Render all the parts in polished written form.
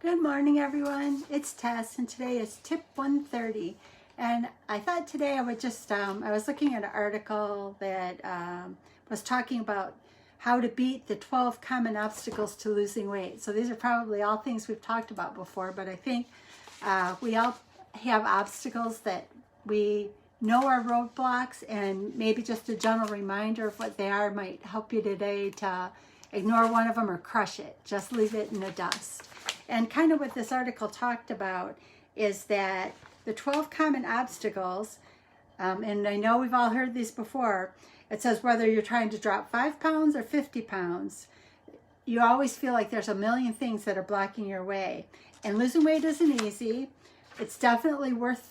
Good morning, everyone. It's Tess, and today is tip 130. And I thought today I would just, I was looking at an article that was talking about how to beat the 12 common obstacles to losing weight. So these are probably all things we've talked about before, but I think we all have obstacles that we know are roadblocks, and maybe just a gentle reminder of what they are might help you today to ignore one of them or crush it. Just leave it in the dust. And kind of what this article talked about is that the 12 common obstacles, and I know we've all heard these before, it says whether you're trying to drop 5 pounds or 50 pounds, you always feel like there's a million things that are blocking your way. And losing weight isn't easy. It's definitely worth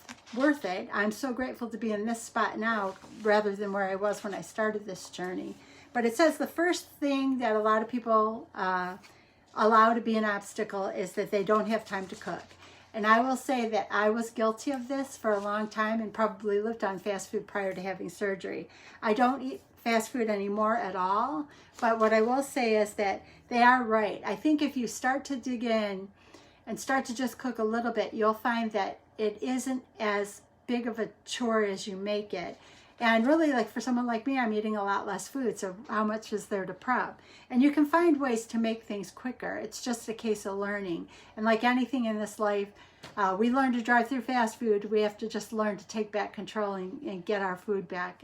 it. I'm so grateful to be in this spot now rather than where I was when I started this journey. But it says the first thing that a lot of people allow to be an obstacle is that they don't have time to cook. And I will say that I was guilty of this for a long time and probably lived on fast food prior to having surgery. I don't eat fast food anymore at all, but what I will say is that they are right. I think if you start to dig in and start to just cook a little bit, you'll find that it isn't as big of a chore as you make it. And really, like for someone like me, I'm eating a lot less food, so how much is there to prep? And you can find ways to make things quicker. It's just a case of learning. And like anything in this life, we learn to drive through fast food. We have to just learn to take back control and get our food back.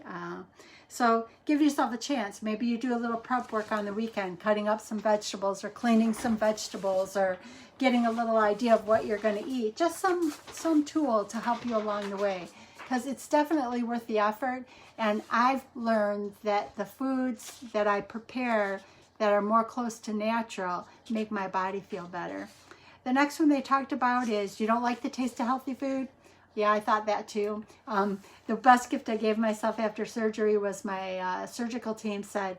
So give yourself a chance. Maybe you do a little prep work on the weekend, cutting up some vegetables or cleaning some vegetables or getting a little idea of what you're going to eat. Just some tool to help you along the way, because it's definitely worth the effort. And I've learned that the foods that I prepare that are more close to natural make my body feel better. The next one they talked about is you don't like the taste of healthy food. Yeah, I thought that too. The best gift I gave myself after surgery was my surgical team said,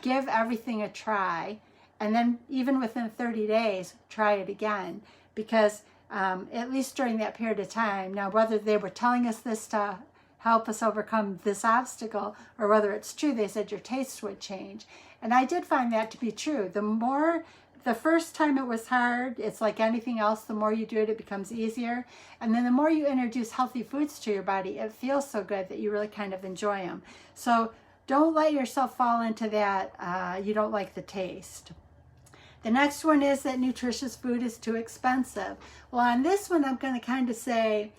give everything a try. And then even within 30 days, try it again. Because at least during that period of time, now whether they were telling us this to help us overcome this obstacle or whether it's true, they said your taste would change. And I did find that to be true. The first time it was hard, it's like anything else, the more you do it, it becomes easier. And then the more you introduce healthy foods to your body, it feels so good that you really kind of enjoy them. So don't let yourself fall into that, you don't like the taste. The next one is that nutritious food is too expensive. Well, on this one, I'm going to kind of say,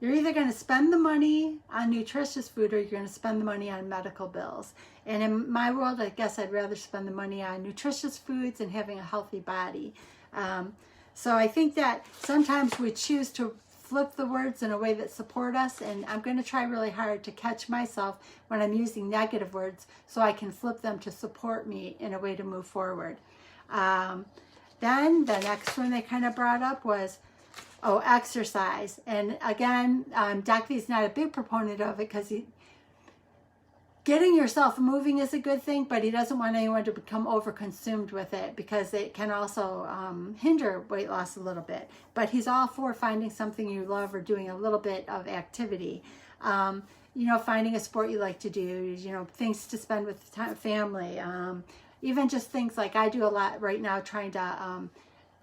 you're either going to spend the money on nutritious food or you're going to spend the money on medical bills. And in my world, I guess I'd rather spend the money on nutritious foods and having a healthy body. So I think that sometimes we choose to flip the words in a way that support us, and I'm going to try really hard to catch myself when I'm using negative words so I can flip them to support me in a way to move forward. Then the next one they kind of brought up was, exercise. And again, Ducky's not a big proponent of it because getting yourself moving is a good thing, but he doesn't want anyone to become overconsumed with it because it can also hinder weight loss a little bit. But he's all for finding something you love or doing a little bit of activity. Finding a sport you like to do, things to spend with family. Even just things like I do a lot right now trying to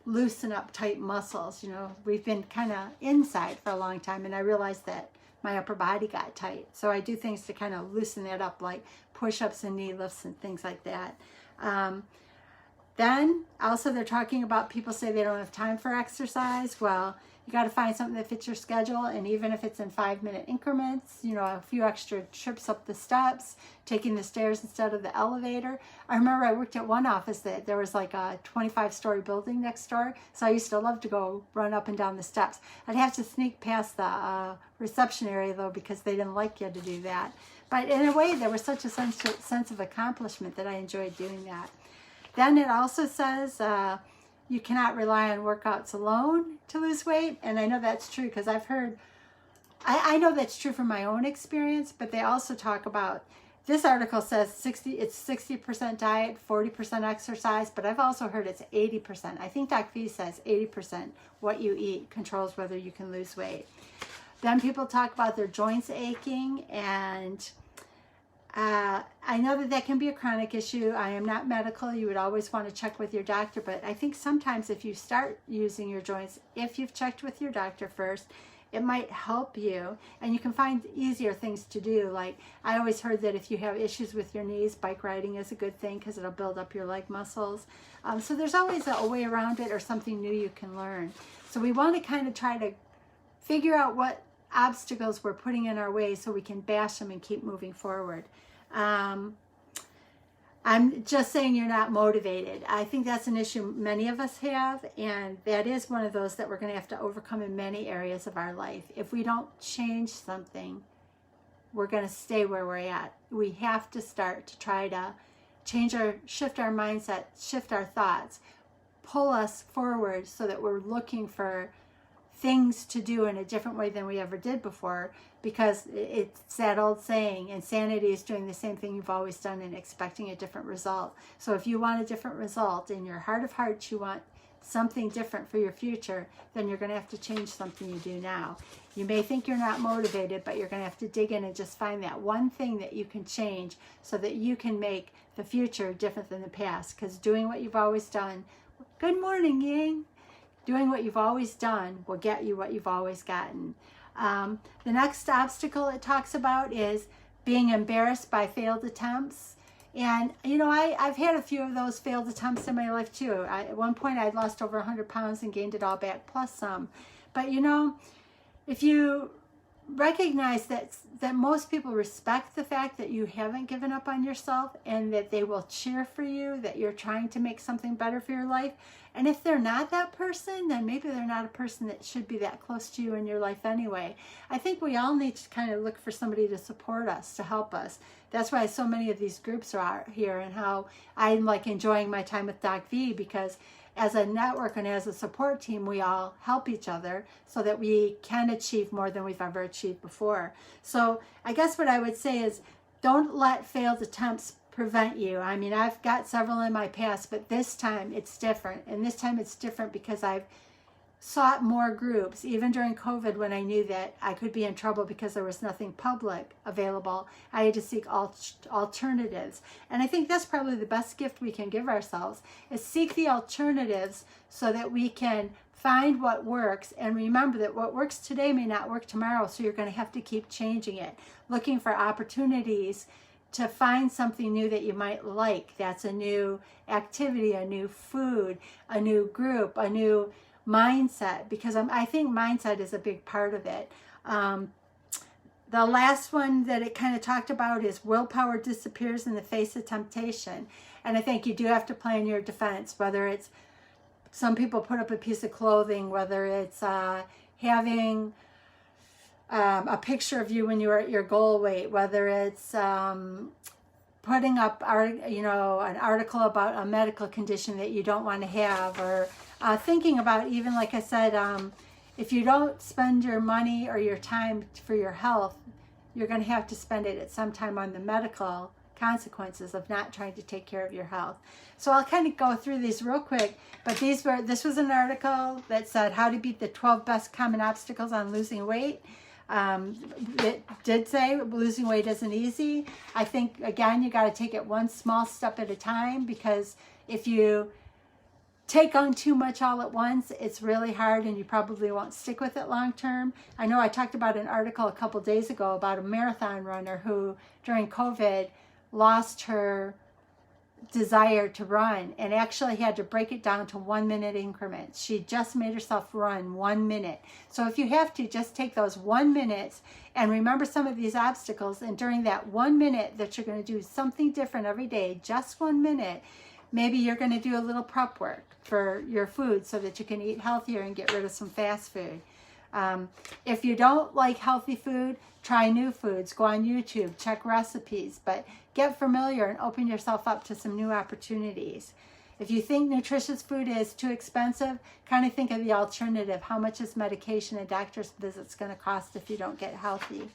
loosen up tight muscles. We've been kind of inside for a long time, and I realized that my upper body got tight. So I do things to kind of loosen that up, like push-ups and knee lifts and things like that. Then also they're talking about people say they don't have time for exercise. Well, you got to find something that fits your schedule, and even if it's in 5-minute increments, a few extra trips up the steps, taking the stairs instead of the elevator. I remember I worked at one office that there was like a 25-story building next door, so I used to love to go run up and down the steps. I'd have to sneak past the reception area though because they didn't like you to do that. But in a way, there was such a sense of accomplishment that I enjoyed doing that. Then it also says, you cannot rely on workouts alone to lose weight. And I know that's true because I've heard, I know that's true from my own experience, but they also talk about, this article says it's 60% diet, 40% exercise, but I've also heard it's 80%. I think Doc V says 80% what you eat controls whether you can lose weight. Then people talk about their joints aching, and I know that that can be a chronic issue. I am not medical. You would always want to check with your doctor, but I think sometimes if you start using your joints, if you've checked with your doctor first, it might help you, and you can find easier things to do. Like, I always heard that if you have issues with your knees, bike riding is a good thing because it'll build up your leg muscles. So there's always a way around it or something new you can learn. So we want to kind of try to figure out what obstacles we're putting in our way so we can bash them and keep moving forward. I'm just saying you're not motivated. I think that's an issue many of us have, and that is one of those that we're going to have to overcome in many areas of our life. If we don't change something, we're going to stay where we're at. We have to start to try to shift our mindset, shift our thoughts, pull us forward so that we're looking for things to do in a different way than we ever did before, because it's that old saying, insanity is doing the same thing you've always done and expecting a different result. So if you want a different result, in your heart of hearts you want something different for your future, then you're going to have to change something you do now. You may think you're not motivated, but you're going to have to dig in and just find that one thing that you can change so that you can make the future different than the past. Because doing what you've always done, good morning, Ying. Doing what you've always done will get you what you've always gotten. The next obstacle it talks about is being embarrassed by failed attempts. And, you know, I've had a few of those failed attempts in my life too. At one point I'd lost over 100 pounds and gained it all back plus some. But, you know, if you recognize that most people respect the fact that you haven't given up on yourself and that they will cheer for you, that you're trying to make something better for your life. And if they're not that person, then maybe they're not a person that should be that close to you in your life anyway. I think we all need to kind of look for somebody to support us, to help us. That's why so many of these groups are here, and how I'm like enjoying my time with Doc V, because as a network and as a support team, we all help each other so that we can achieve more than we've ever achieved before. So I guess what I would say is, don't let failed attempts prevent you. I mean, I've got several in my past, but this time it's different. And this time it's different because I've sought more groups. Even during COVID, when I knew that I could be in trouble because there was nothing public available, I had to seek alternatives. And I think that's probably the best gift we can give ourselves, is seek the alternatives so that we can find what works, and remember that what works today may not work tomorrow, so you're going to have to keep changing it, looking for opportunities to find something new that you might like. That's a new activity, a new food, a new group, a new mindset, because I think mindset is a big part of it. The last one that it kind of talked about is willpower disappears in the face of temptation. And I think you do have to plan your defense, whether it's, some people put up a piece of clothing, whether it's having a picture of you when you're at your goal weight, whether it's putting up an article about a medical condition that you don't want to have, or thinking about, even like I said, if you don't spend your money or your time for your health, you're going to have to spend it at some time on the medical consequences of not trying to take care of your health. So I'll kind of go through these real quick, but this was an article that said how to beat the 12 best common obstacles on losing weight. It did say losing weight isn't easy. I think, again, you got to take it one small step at a time, because if you take on too much all at once, it's really hard and you probably won't stick with it long term. I know I talked about an article a couple days ago about a marathon runner who during COVID lost her desire to run and actually had to break it down to 1 minute increments. She just made herself run 1 minute. So if you have to, just take those 1 minute and remember some of these obstacles, and during that 1 minute that you're going to do something different every day, just 1 minute, maybe you're going to do a little prep work for your food so that you can eat healthier and get rid of some fast food. If you don't like healthy food, try new foods, go on YouTube, check recipes, but get familiar and open yourself up to some new opportunities. If you think nutritious food is too expensive, kind of think of the alternative. How much is medication and doctor's visits going to cost if you don't get healthy?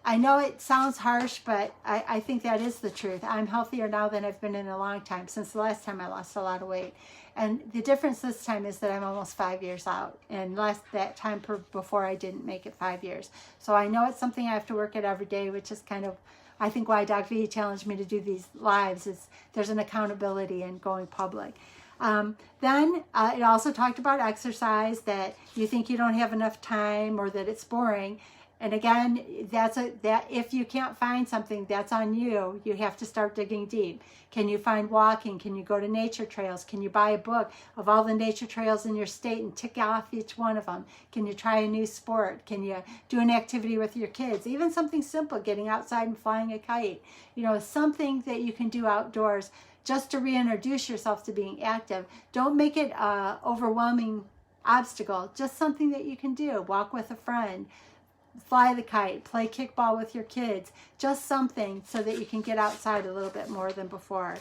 I know it sounds harsh, but I think that is the truth. I'm healthier now than I've been in a long time, since the last time I lost a lot of weight. And the difference this time is that I'm almost 5 years out, and that time before I didn't make it 5 years. So I know it's something I have to work at every day, which is kind of I think why Doc V challenged me to do these lives is there's an accountability in going public. Then it also talked about exercise, that you think you don't have enough time or that it's boring. And again, that if you can't find something, that's on you. You have to start digging deep. Can you find walking? Can you go to nature trails? Can you buy a book of all the nature trails in your state and tick off each one of them? Can you try a new sport? Can you do an activity with your kids? Even something simple, getting outside and flying a kite. You know, something that you can do outdoors just to reintroduce yourself to being active. Don't make it an overwhelming obstacle. Just something that you can do. Walk with a friend. Fly the kite, play kickball with your kids, just something so that you can get outside a little bit more than before.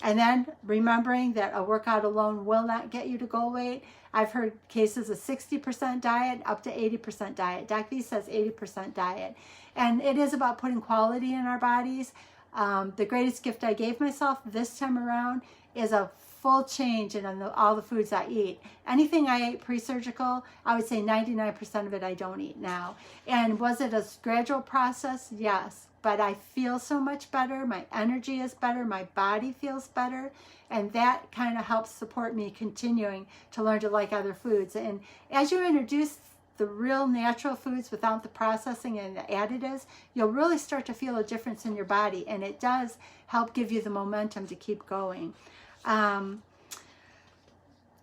And then remembering that a workout alone will not get you to goal weight. I've heard cases of 60% diet up to 80% diet. Doc V says 80% diet. And it is about putting quality in our bodies. The greatest gift I gave myself this time around is a full change in all the foods I eat. Anything I ate pre-surgical, I would say 99% of it I don't eat now. And was it a gradual process? Yes. But I feel so much better. My energy is better. My body feels better. And that kind of helps support me continuing to learn to like other foods. And as you introduce the real natural foods without the processing and the additives, you'll really start to feel a difference in your body. And it does help give you the momentum to keep going.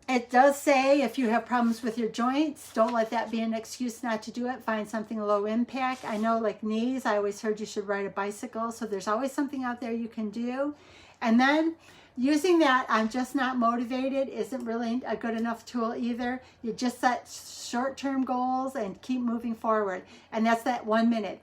It does say if you have problems with your joints, don't let that be an excuse not to do it. Find something low impact. I know, like knees, I always heard you should ride a bicycle. So there's always something out there you can do. And then using that I'm just not motivated isn't really a good enough tool either. You just set short-term goals and keep moving forward. And that's that 1 minute.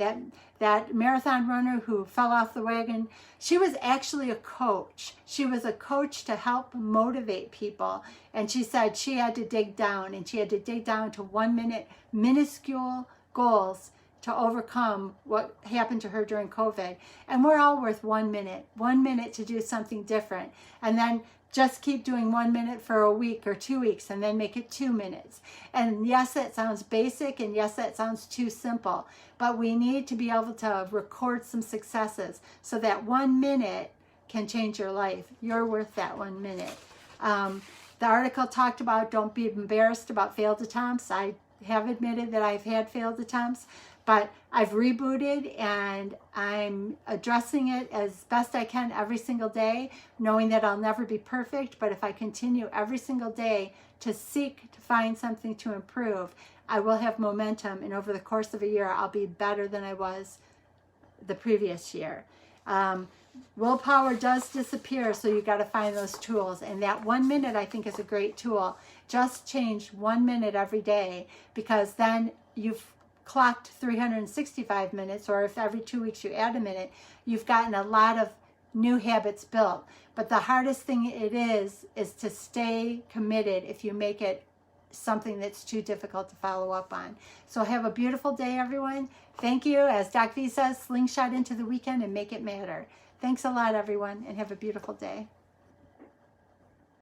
That marathon runner who fell off the wagon, she was actually a coach. She was a coach to help motivate people. And she said she had to dig down, and she had to dig down to 1 minute, minuscule goals to overcome what happened to her during COVID. And we're all worth 1 minute to do something different. And then just keep doing 1 minute for a week or 2 weeks, and then make it 2 minutes. And yes, that sounds basic, and yes, that sounds too simple, but we need to be able to record some successes so that 1 minute can change your life. You're worth that 1 minute. The article talked about don't be embarrassed about failed attempts. I have admitted that I've had failed attempts, but I've rebooted and I'm addressing it as best I can every single day, knowing that I'll never be perfect. But if I continue every single day to seek to find something to improve, I will have momentum. And over the course of a year, I'll be better than I was the previous year. Willpower does disappear, so you got to find those tools. And that 1 minute, I think, is a great tool. Just change 1 minute every day, because then you've clocked 365 minutes, or if every 2 weeks you add a minute, you've gotten a lot of new habits built. But the hardest thing it is to stay committed if you make it something that's too difficult to follow up on. So have a beautiful day, everyone. Thank you. As Doc V says, slingshot into the weekend and make it matter. Thanks a lot, everyone, and have a beautiful day.